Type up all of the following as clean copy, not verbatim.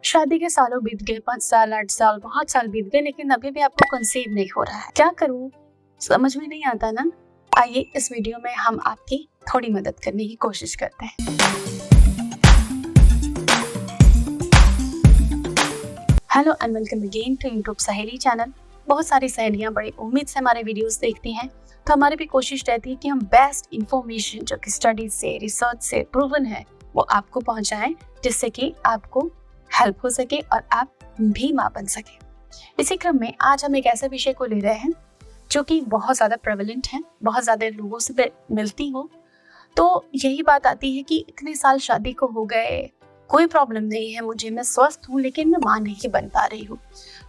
शादी के सालों बीत गए, 5 साल, 8 साल, बहुत साल बीत गए, लेकिन अभी भी आपको कंसीव नहीं हो रहा है। क्या करूं, समझ में नहीं आता ना। आइए इस वीडियो में हम आपकी थोड़ी मदद करने की कोशिश करते हैं। Hello and welcome again to YouTube Saheli channel. बहुत सारी सहेलियां बड़ी उम्मीद से हमारे वीडियोस देखती हैं, तो हमारी भी कोशिश रहती है कि हम बेस्ट इंफॉर्मेशन जो कि स्टडीज से, रिसर्च से प्रूवन है, वो आपको पहुंचाएं, जिससे कि आपको हेल्प हो सके और आप भी मां बन सके। इसी क्रम में आज हम एक ऐसे विषय को ले रहे हैं जो कि बहुत ज़्यादा प्रेवलेंट है, बहुत ज़्यादा लोगों से मिलती हो, तो यही बात आती है कि इतने साल शादी को हो गए, कोई प्रॉब्लम नहीं है मुझे, मैं स्वस्थ हूँ, लेकिन मैं मां नहीं बन पा रही हूँ।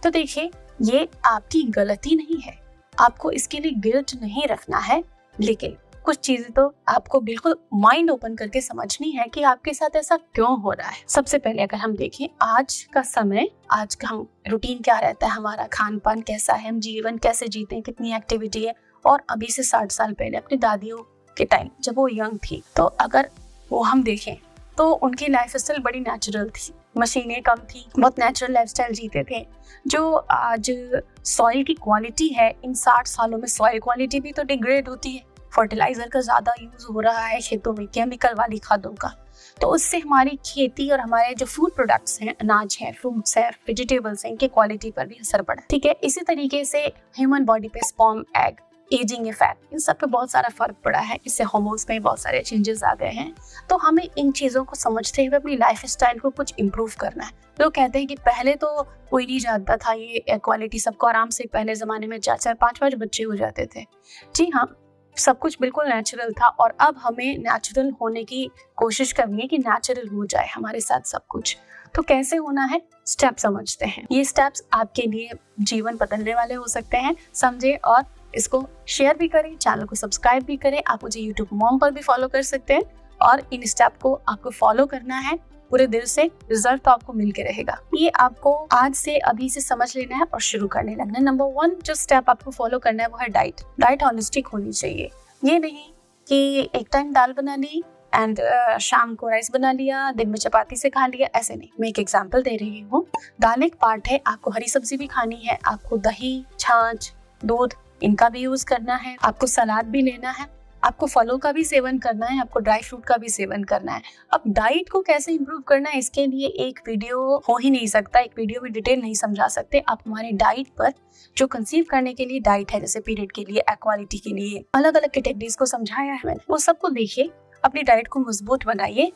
तो देखिए, ये आपकी गलती नहीं है, आपको इसके लिए गिल्ट नहीं रखना है, लेकिन कुछ चीजें तो आपको बिल्कुल माइंड ओपन करके समझनी है कि आपके साथ ऐसा क्यों हो रहा है। सबसे पहले अगर हम देखें आज का समय, आज का हम रूटीन क्या रहता है, हमारा खान पान कैसा है, हम जीवन कैसे जीते हैं, कितनी एक्टिविटी है, और अभी से 60 साल पहले अपनी दादियों के टाइम जब वो यंग थी, तो अगर वो हम देखें तो उनकी लाइफस्टाइल बड़ी नेचुरल थी, मशीनें कम थी, बहुत नेचुरल लाइफस्टाइल जीते थे। जो आज सॉइल की क्वालिटी है, इन 60 सालों में सॉइल क्वालिटी भी तो डिग्रेड होती है, फर्टिलाइजर का ज्यादा यूज हो रहा है खेतों में, केमिकल वाली खादों का, तो उससे हमारी खेती और हमारे जो फूड प्रोडक्ट्स हैं, अनाज है, फ्रूट्स है, वेजिटेबल्स हैं, इनकी क्वालिटी पर भी असर पड़ा। ठीक है, इसी तरीके से ह्यूमन बॉडी पे स्पर्म, एग, एजिंग इफेक्ट, इन सब पे बहुत सारा फर्क पड़ा है। इससे हार्मोन्स में बहुत सारे चेंजेस आ गए हैं। तो हमें इन चीजों को समझते हुए अपनी लाइफ स्टाइल को कुछ इम्प्रूव करना है। लोग कहते हैं कि पहले तो कोई नहीं जानता था ये इक्वालिटी, सबको आराम से पहले जमाने में 4-4, 5-5 बच्चे हो जाते थे। जी हाँ, सब कुछ बिल्कुल नेचुरल था, और अब हमें नेचुरल होने की कोशिश करनी है कि नेचुरल हो जाए हमारे साथ सब कुछ। तो कैसे होना है, स्टेप समझते हैं। ये स्टेप्स आपके लिए जीवन बदलने वाले हो सकते हैं, समझे और इसको शेयर भी करें, चैनल को सब्सक्राइब भी करें। आप मुझे यूट्यूब मॉम पर भी फॉलो कर सकते हैं, और इन स्टेप को आपको फॉलो करना है पूरे दिल से, रिजल्ट तो आपको मिल के रहेगा। ये आपको आज से, अभी से समझ लेना है और शुरू करने लगना है। नंबर 1 जो स्टेप आपको फॉलो करना है वो है डाइट। डाइट हॉलिस्टिक होनी चाहिए। ये नहीं कि एक टाइम दाल बना ली एंड शाम को राइस बना लिया, दिन में चपाती से खा लिया, ऐसे नहीं। मैं एक एग्जांपल दे रही हूँ। दाल एक पार्ट है, आपको हरी सब्जी भी खानी है, आपको दही, छाछ, दूध, इनका भी यूज करना है, आपको सलाद भी लेना है, आपको फलों का भी सेवन करना है, आपको ड्राई फ्रूट का भी सेवन करना है। अब डाइट को कैसे इंप्रूव करना है, इसके लिए एक वीडियो हो ही नहीं सकता, एक वीडियो में डिटेल नहीं समझा सकते। आप हमारे डाइट पर, जो कंसीव करने के लिए डाइट है, जैसे पीरियड के लिए, एक्वालिटी के लिए, अलग अलग कैटेगरीज को समझाया है मैंने, वो सबको देखिए, अपनी डाइट को मजबूत बनाइए।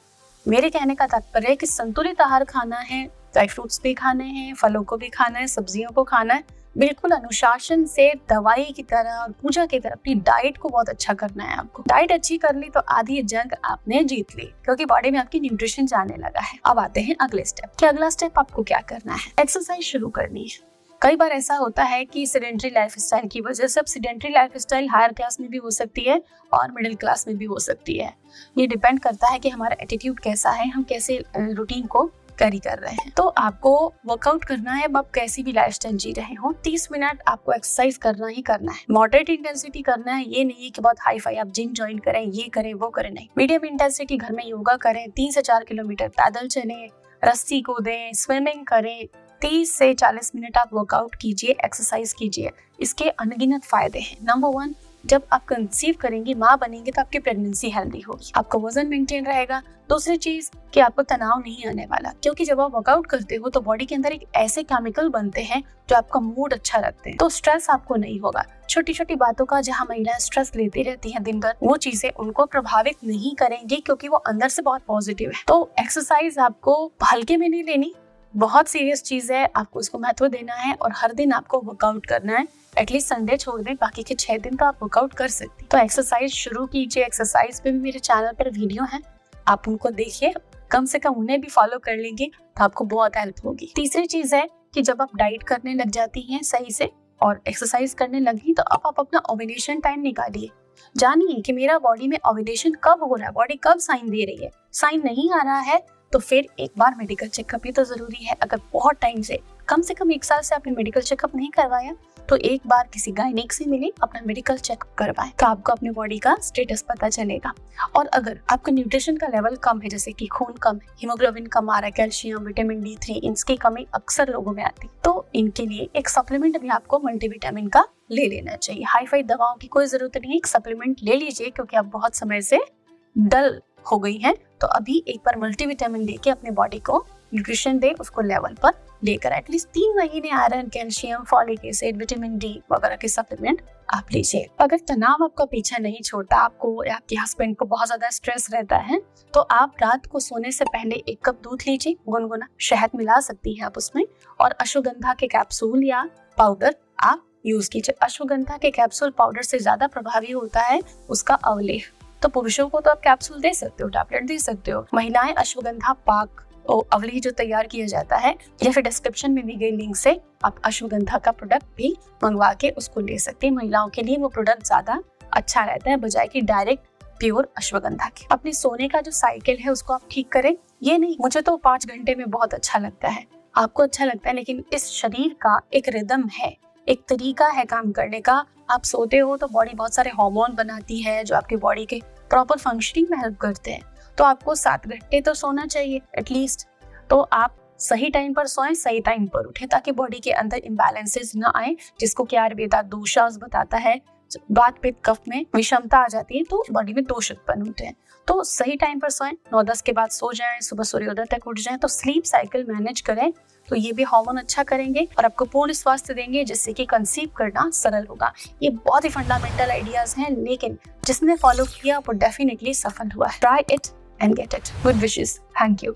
मेरे कहने का तात्पर्य है कि संतुलित आहार खाना है, ड्राई फ्रूट्स भी खाने हैं, फलों को भी खाना है, सब्जियों को खाना है, बिल्कुल अनुशासन से, दवाई की तरह और पूजा की तरह अपनी डाइट को बहुत अच्छा करना है। आपको डाइट अच्छी कर ली तो आधी जंग आपने जीत ली, क्योंकि बॉडी में आपकी न्यूट्रिशन जाने लगा है। अब आते हैं अगले स्टेप कि अगला स्टेप आपको क्या करना है, एक्सरसाइज शुरू करनी है। कई बार ऐसा होता है कि सेडेंटरी लाइफस्टाइल की वजह से, अब सेडेंटरी लाइफस्टाइल हायर क्लास में भी हो सकती है और मिडिल क्लास में भी हो सकती है। ये डिपेंड करता है कि हमारा एटीट्यूड कैसा है, हम कैसे रूटीन को कैरी कर रहे हैं। तो आपको वर्कआउट करना है, अब आप कैसी भी लाइफस्टाइल जी रहे हो, 30 मिनट आपको एक्सरसाइज करना ही करना है। मॉडरेट इंटेंसिटी करना है, ये नहीं कि बहुत हाई फाई आप जिम ज्वाइन करें, ये करें वो करें, नहीं। मीडियम इंटेंसिटी घर में योगा करें, 3 से 4 किलोमीटर पैदल चलें, रस्सी कूदें, स्विमिंग करें, 30 से 40 मिनट आप वर्कआउट कीजिए, एक्सरसाइज कीजिए। इसके अनगिनत फायदे हैं। नंबर 1, जब आप कंसीव करेंगे, माँ बनेंगे, तो आपकी प्रेगनेंसी हेल्दी होगी, आपका वजन मेंटेन रहेगा। दूसरी चीज कि आपको तनाव नहीं आने वाला, क्योंकि जब आप वर्कआउट करते हो तो बॉडी के अंदर एक ऐसे केमिकल बनते हैं जो आपका मूड अच्छा रखते हैं, तो स्ट्रेस आपको नहीं होगा। छोटी छोटी बातों का जहाँ महिलाएं स्ट्रेस लेती रहती हैं दिन भर, वो चीजें उनको प्रभावित नहीं करेंगी, क्योंकि वो अंदर से बहुत पॉजिटिव है। तो एक्सरसाइज आपको हल्के में नहीं लेनी, बहुत सीरियस चीज है, आपको इसको महत्व देना है, और हर दिन आपको वर्कआउट करना है। एटलीस्ट संडे छोड़ दें, बाकी के 6 दिन तो आप वर्कआउट कर सकते हैं। तो एक्सरसाइज शुरू कीजिए। एक्सरसाइज पे भी मेरे चैनल पर वीडियो है, आप उनको देखिए, कम से कम उन्हें भी फॉलो कर लेंगे तो आपको बहुत हेल्प होगी। तीसरी चीज है कि जब आप डाइट करने लग जाती हैं सही से और एक्सरसाइज करने लगी, तो अब आप अपना ओव्यूलेशन टाइम निकालिए। जानिए कि मेरा बॉडी में ओव्यूलेशन कब हो रहा है, बॉडी कब साइन दे रही है। साइन नहीं आ रहा है तो फिर एक बार मेडिकल चेकअप भी तो जरूरी है। अगर बहुत टाइम से, कम 1 साल से आपने मेडिकल चेकअप नहीं करवाया, तो एक बार किसी गायनिक से मिले, अपना मेडिकल चेकअप करवाएं, तो आपको अपने बॉडी का स्टेटस पता चलेगा। और अगर आपका न्यूट्रिशन का लेवल कम है, जैसे कि खून कम है, हीमोग्लोबिन कम आ रहा है, कैल्शियम, विटामिन D3, इनकी कमी अक्सर लोगों में आती है, तो इनके लिए एक सप्लीमेंट भी आपको मल्टीविटामिन का ले लेना चाहिए। हाई फाई दवाओं की कोई जरूरत नहीं है, एक सप्लीमेंट ले लीजिए, क्योंकि आप बहुत समय से डल हो गई हैं, तो अभी एक बार मल्टीविटामिन लेके अपने बॉडी को न्यूट्रिशन दे, उसको लेवल पर लेकर एटलीस्ट 3 महीने iron, calcium, folic acid, vitamin D वगैरह के सप्लीमेंट आप लीजिए। अगर तनाव आपका पीछा नहीं छोड़ता, आपको या आपके हस्बैंड को बहुत ज्यादा स्ट्रेस रहता है, तो आप रात को सोने से पहले 1 कप दूध लीजिए, गुनगुना, शहद मिला सकती हैं आप उसमें, और अश्वगंधा के कैप्सूल या पाउडर आप यूज कीजिए। अश्वगंधा के कैप्सूल पाउडर से ज्यादा प्रभावी होता है उसका अवलेह। तो पुरुषों को तो आप कैप्सूल दे सकते हो, टैबलेट दे सकते हो, महिलाएं अश्वगंधा पाक अवलेह जो तैयार किया जाता है, या फिर डिस्क्रिप्शन में दी गई लिंक से आप अश्वगंधा का प्रोडक्ट भी मंगवा के उसको ले सकते हैं। महिलाओं के लिए वो प्रोडक्ट ज्यादा अच्छा रहता है बजाय कि डायरेक्ट प्योर अश्वगंधा के। अपने सोने का जो साइकिल है उसको आप ठीक करें। ये नहीं मुझे तो 5 घंटे में बहुत अच्छा लगता है, आपको अच्छा लगता है, लेकिन इस शरीर का एक रिदम है, एक तरीका है काम करने का। आप सोते हो तो बॉडी बहुत सारे हार्मोन बनाती है जो आपकी बॉडी के प्रॉपर फंक्शनिंग में हेल्प करते हैं, तो आपको 7 घंटे तो सोना चाहिए एटलीस्ट। तो आप सही टाइम पर सोएं, सही टाइम पर उठें, ताकि बॉडी के अंदर इम्बैलेंसेस ना आए, जिसको कि आयुर्वेदा दोषास बताता है। वात पित्त कफ में विषमता आ जाती है तो बॉडी में दोष उत्पन्न होते हैं। तो सही टाइम पर सोएं, 9-10 के बाद सो जाएं, सुबह सूर्योदय तक उठ जाएं, तो स्लीप साइकिल मैनेज करें, तो ये भी हार्मोन अच्छा करेंगे और आपको पूर्ण स्वास्थ्य देंगे, जिससे कि कंसीव करना सरल होगा। ये बहुत ही फंडामेंटल आइडियाज हैं, लेकिन जिसने फॉलो किया वो डेफिनेटली सफल हुआ है। Try it and get it. Good wishes. Thank you.